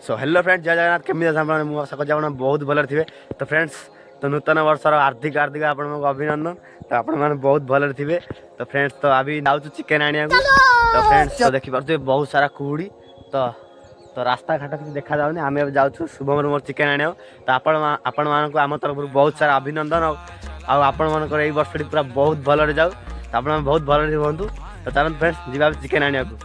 So hello friends जय जगन्नाथ केमी आशा कर बहुत भल थे। तो फ्रेंड्स तो नूतन वर्षर हार्दिक हार्दिक आप अभिनंदन। तो आप बहुत भल थे। तो फ्रेंड्स तो अभी जाऊँ चिकेन आने को। तो फ्रेंड्स तो देखिपे बहुत सारा कुहुड़ी। तो रास्ता घाट किसी देखा जाऊनी आम जाऊँ शुभम मोर चिकेन आने। तो आपण मानक आम तरफ बहुत सारा अभिनंदन। आपण मानकर यही वर्ष पूरा बहुत भल जाऊ। तो आप बहुत भल हूँ। तो चलते फ्रेंड्स जी चिकेन आने को।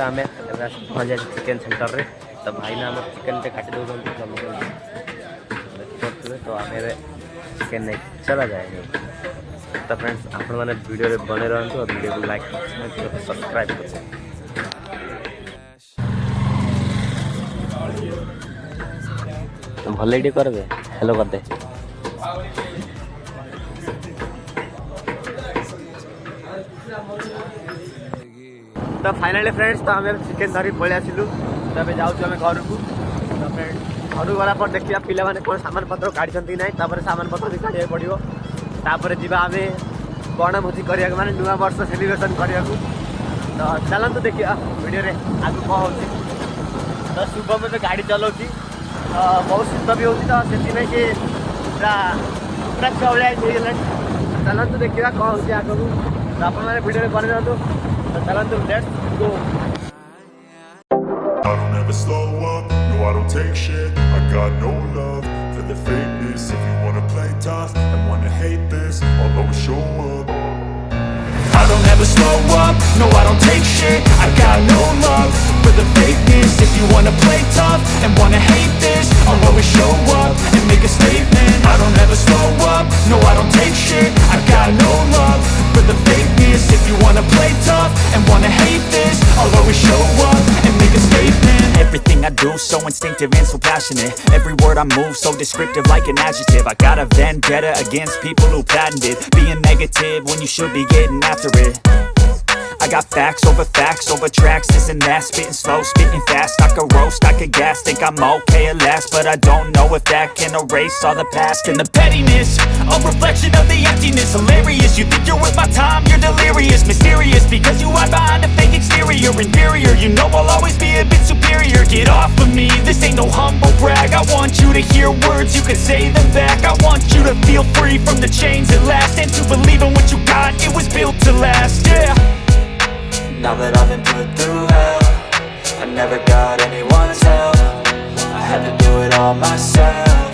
आम पहुँच जाए चिकेन सेंटर रे। तो भाई ना चिकेन टे काटी दौरान देखिए। तो आम चिकेन नहीं चला जाए। तो फ्रेंड्स आपण मैंने वीडियो बने रहतु और वीडियो को लाइक सब्सक्राइब कर भले करबे हेलो करदे। तो फाइनाली फ्रेंड्स तो आम चिकेन धरी पलि आसिलु। तो अभी जाऊँ घर को। तो फ्रेंड्स घर गला पर देखिए पिला माने कौन सामान पत्र काढ़ी ना सामान पत्र भी काढ़ा पड़ो। तापर जी आम बनभोजी करने माने नुआ वर्ष सेलिब्रेशन करने को। तो चलते देखिए वीडियो आगे कौन हो। तो शुभम में गाड़ी चलाऊँ। तो बहुत शीत भी होती। तो से पूरा पूरा चौड़िया चलते देखिए कौन हो आगे को। तो आपने वीडियो बने रहतु। तो चलते let's go. I don't ever slow up, no I don't take shit. I got no love for the fakeness. If you wanna play tough and wanna hate this, I'll always show up. I don't ever slow up, no I don't take shit. I got no love for the fakeness. If you wanna play tough and wanna hate this, I'll always show up and make a statement. I don't ever slow up, no I don't take shit. I got no love for the fakeness. If you wanna play tough and wanna hate this, I'll always show up and make a statement. Everything I do so instinctive and so passionate. Every word I move so descriptive like an adjective. I got a vendetta against people who patented being negative when you should be getting after it. I got facts over tracks, this and that. Spitting slow, spitting fast. I could roast, I could gas. Think I'm okay at last, but I don't know if that can erase all the past. And the pettiness, a reflection of the emptiness. Hilarious, you think you're worth my time, you're delirious. Mysterious, because you hide behind a fake exterior. Inferior, you know I'll always be a bit superior. Get off of me, this ain't no humble brag. I want you to hear words, you can say them back. I want you to feel free from the chains at last, and to believe in what you got, it was built to last, yeah. Now that I've been put through hell, I never got anyone's help. I had to do it all myself.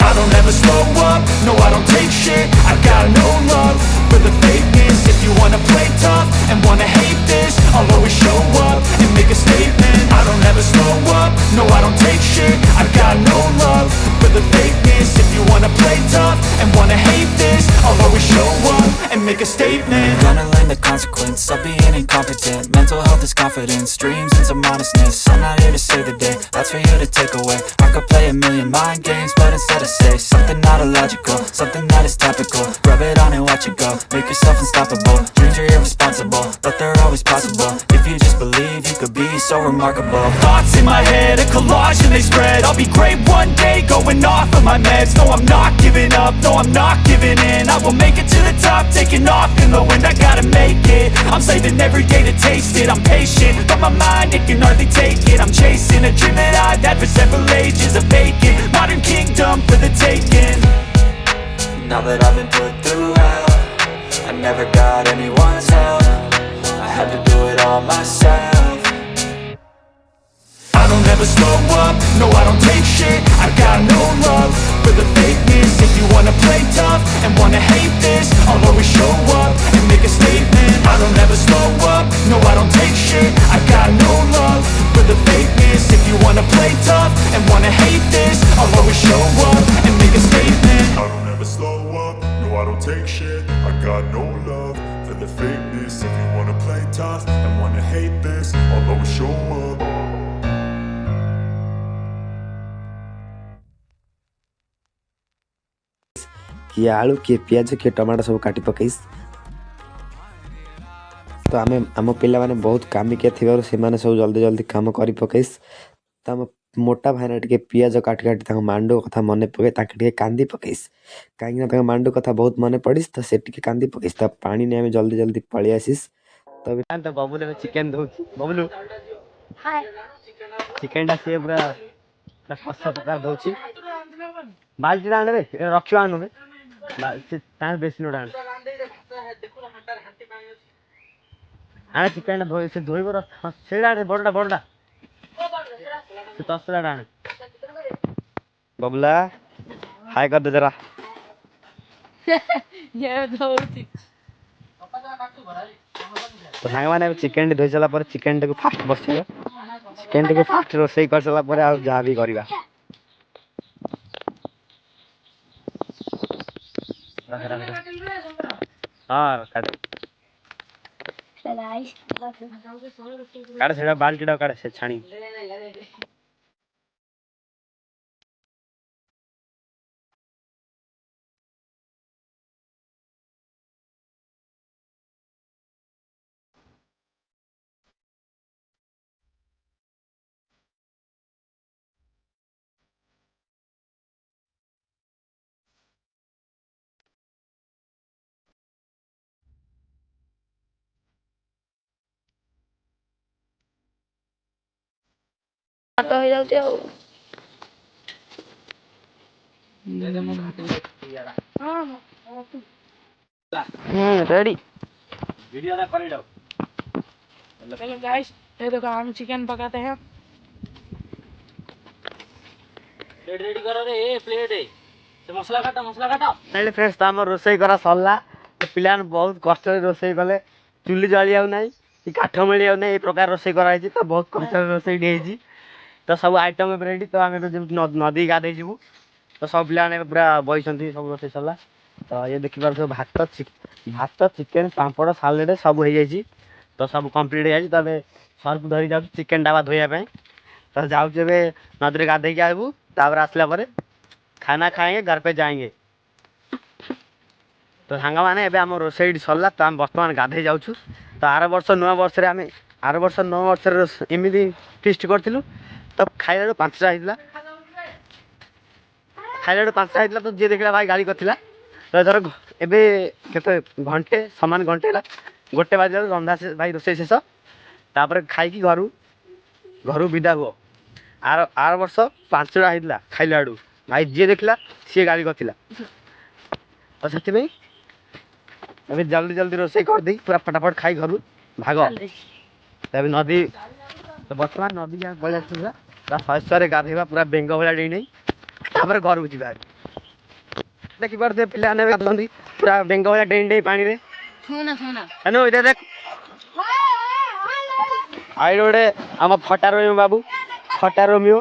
I don't ever slow up, no I don't take shit. I got no love for the fakeness. If you wanna play tough and wanna hate this, I'll always show up and make a statement. I don't ever slow up, no I don't take shit. I got no love for the fakeness. If you wanna play tough and wanna hate this, I'll always show up and make a statement. Gonna learn the consequence of being incompetent. Mental health is confidence, dreams and some honestness. I'm not here to save the day, that's for you to take away. I could play a million mind games, but instead I say something not illogical, something that is topical. Rub it on and watch it go, make yourself unstoppable. Dreams are irresponsible, but they're always possible. If you just believe, you could be so remarkable. Thoughts in my head, a collage and they spread. I'll be great one day, going off of my meds. No, I'm not giving up, no, I'm not giving in. I will make it to the top, taking off in the wind. I gotta make it, I'm saving every day to taste it. I'm patient, but my mind, it can hardly take it. I'm chasing a dream that I've had for several ages. A vacant, modern kingdom for the taking. Now that I've been put through hell, I never got anyone's help. I had to do it all myself. I don't ever slow up, no I don't take shit. I got no love for the fakeness. If you wanna play tough and wanna hate this, I'll always show up and make a statement. I don't ever slow up, no I don't take shit. I got no love for the fakeness. If you wanna play tough and wanna hate this, I'll always show up and make a statement. I don't ever slow up, no I don't take shit. I got no love for the fakeness. If you wanna play tough and wanna hate this, I'll always show up. किए आलू किए पियाज किए टमाटर सब काटी पकईस। तो आम पिला माने बहुत कामिकिया थिबारु सेमाने सब जल्दी जल्दी काम करि पकेइस। तो आम मोटा भाईना टिके पियाज काटी काटी तांको मांडो कथा मने पके ताके टिके कांदी पकेइस। काहेकि ना तांको मांडो कथा बहुत मने पड़िस तो से टिके कांदी पकेइस। त पानी ने आमे जल्दी जल्दी पळि आसिस। तो तो बबुले चिकन दउछि बबुलु हाय चिकन टा से पूरा कसा प्रकार दउछि। बाल्टी आने रे रखियो आनु रे से ता बेसी न डाल आने चिकन धोइ से धोइबर से डाले बडडा बडडा से तसला डाल बबुला हाय कर दे जरा ये दौड़ती तो सांग माने चिकन धोइ चला पर चिकन को फास्ट बसियो चिकन को फास्ट रोसई कर चला पर आ जा भी करबा हां काट काट सेडा बाल्टी डा काट से छाणी तो हो जाउते हो रेडी वीडियो ना कर दो चलो गाइस ये देखो हम चिकन पकाते हैं प्लेट रेडी करो रे ए प्लेट है से मसला काटा हेलो फ्रेंड्स हम रोसई करा सरला पिलान बहुत कष्ट रोसई कले चुली जळी आउ नाही ई काठ मिली आउ नाही ए प्रकार रोसई कराई छी तो बहुत कष्ट रोसई देई तो सब आइटम रेडी तो आमे नदी गाधे जीवु तो सब पिलाने पूरा बइसंती सब रोसई सरला तो ये देखि पार सब भात चिकन पापड़ सालेड सब हो जाई छी तो सब कंप्लीट हो जाई तबे सर्फ धरी जाउ चिकन डाबा धोया पे तो जाउ जेबे नदी गाधे के आबू तापर आसला परे खाना खाएंगे घर पे जाएंगे तो सांग माने एबे हम रोसई सरला तो हम वर्तमान गाधे जाउ छु तो आर वर्ष नवा वर्ष रे आमे आर वर्ष नवा वर्ष रे एमिदी टेस्ट करथिलु तब खाइला 5टा हितला खाइला 5टा हितला तो जे देखला भाई गाड़ी करथिला तो धर एबे केते घंटे समान घंटे ला गोटे बाजे रंधा से भाई रोसई शेष तापर खाई की घरु विदा हो आर वर्ष 5टा हितला खाइला आडू भाई जे देखला से गाड़ी करथिला तो सेति में अबे जल्दी जल्दी रोसई कर दे पूरा फटाफट खाई घरु भागो तबे नदी तो वर्तमान नदी जा गले छुला पूरा फसरे गाधेबा पूरा बेंग भला डेई नै तापर घर बुझिबा देखि परदे पिला ने गाधंदी पूरा बेंग भला डेई डेई पानी रे सुना अनु इधर देख आई रोडे हम फटा रोमियो बाबू फटा रोमियो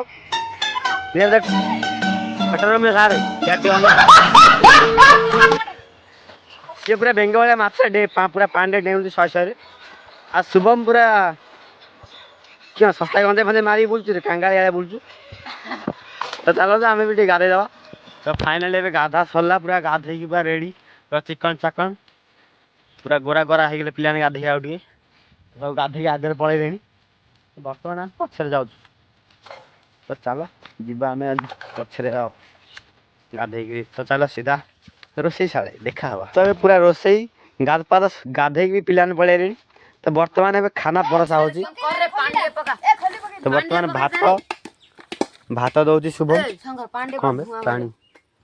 इधर देख फटा रोमियो सारे कैसे होगा ये पूरा बेंग वाला माछा डे पूरा पांडे डेउंदी ससरे आ शुभम पूरा क्या सस्ता गंजे फंजे मारी बोलछु रे कांगाली आले बोलछु तो चलो तो हमें भी ठीक गाधे दवा तो फाइनली एबे गाधा सरला पूरा गाधे की पूरा रेडी तो चिकन चकन पूरा गोरा गोरा हे गेले पिलाने गाधे आउ टिके तो गाधे के आगे पळे देनी वर्तमान पछरे जाउ तो चलो जिबा हमें पछरे गाधे की तो चलो सीधा रोसई साले देखा हवा तो पूरा रोसई गाधे भी पिलाने पळे रेनी तो वर्तमान एबे खाना परसा होची तो वर्तमान भात दउची शुभम कम पानी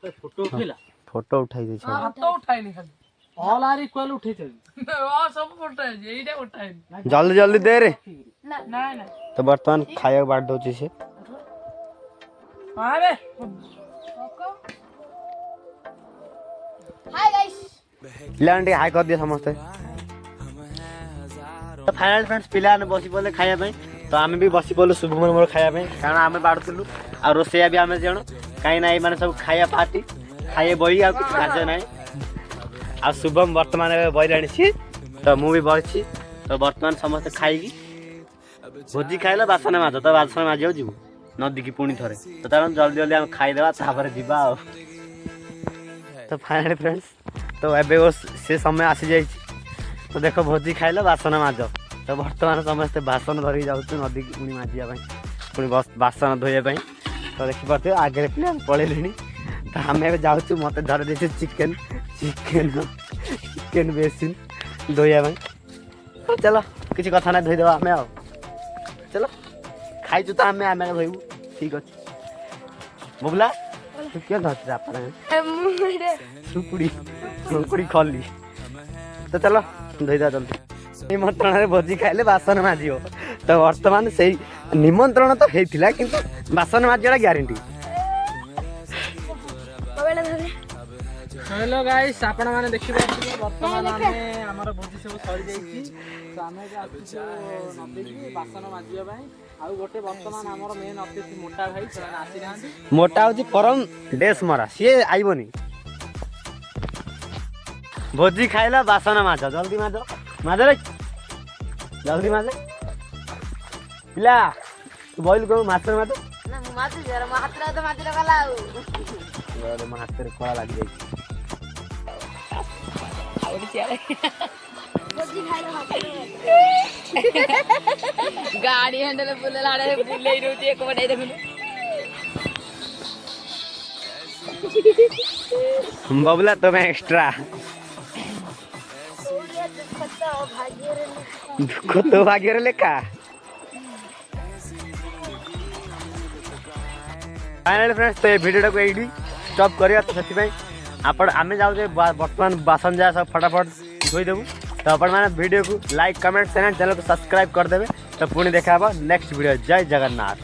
फोटो उठेला फोटो उठाई दे छ तो उठाइनी खाली ऑल आर इक्वल उठेते हां सब फोटो है एइटा उठाई जल्दी जल्दी दे रे ना तो वर्तमान खाया बाट दउची से अरे हाय गाइस पिलाने हाई कर दिया समस्ते तो फाइनल फ्रेंड्स पिलाने बसी बोले खाया पे तो आमे भी बसी बोलु शुभम मोर खाया पे कारण आमे बाडुतलु आ रोसैया भी आमे जण काई नाही माने सब खाया पार्टी खाए बई आ कुछ कार्य नाही आ शुभम वर्तमान बइलाणी छी तो मु भी बइछि तो वर्तमान समस्त खाइगी भोजी खाइला बासन माज तो बासन माजियो जिवु नदी की पुणी थरे तो तारन जल्दी जल्दी हम खाई देबा तापर जिबा तो फाइनल फ्रेंड्स तो एबे से समय आसी जाई तो देख भोजी खाइल बासन माज तो बर्तमान समस्ते बासन धरिक जाऊँ नदी पुणी माजिया पुणी बासन धोइया तो देखिपे आगे प्लेयर पलैले तो आम जाऊँ मत धर दे चिकेन चिकेन चिकेन बेसिन धोइया चलो किसी कथा ना धोईदेव आम आ चलो खाइचु तो आम आम धोबू ठीक अच्छे बुबला तू क्या धर सुकुड़ी सुकुड़ी खली तो चलो धोईदा जल्दी निमंत्रण भोजी खाइले बासन माजियो तो वर्तमान से निमंत्रण तो होता किंतु बासन माजिया ग्यारंटी हेलो गाइस आपण माने देखि वर्तमान हमर भोजी सब सरी जाईची तो आमे आसु नदी की बासन माजिया भाई आ गोटे वर्तमान हमर मेन अतिथि मोटा भाई ସେମାନେ आसी नांदी मोटा होची परम डेस मरा सी आइबनी भोजी खाइला बासन माज जल्दी माज माज रे जल्दी माज पिला तू बॉइल को माछ माज ना माछ जरा हाथ रे तो माछ लगला अरे म हाथ रे कोला लाग जाई गाड़ी हैंडल बुले लाड़े बुले रोती एक बड़े देखो बबला तो मैं एक्स्ट्रा दुख तो भाग्य लेखा फाइनली फ्रेंड्स तो ये वीडियो को ये स्टॉप करिया तो से आपण आम जाऊे बर्तमान बासन जा सब फटाफट धोईदेबू तो आपण मैंने वीडियो को लाइक कमेंट चैनल को सब्सक्राइब करदे तो पुणी देखा नेक्स्ट वीडियो जय जगन्नाथ।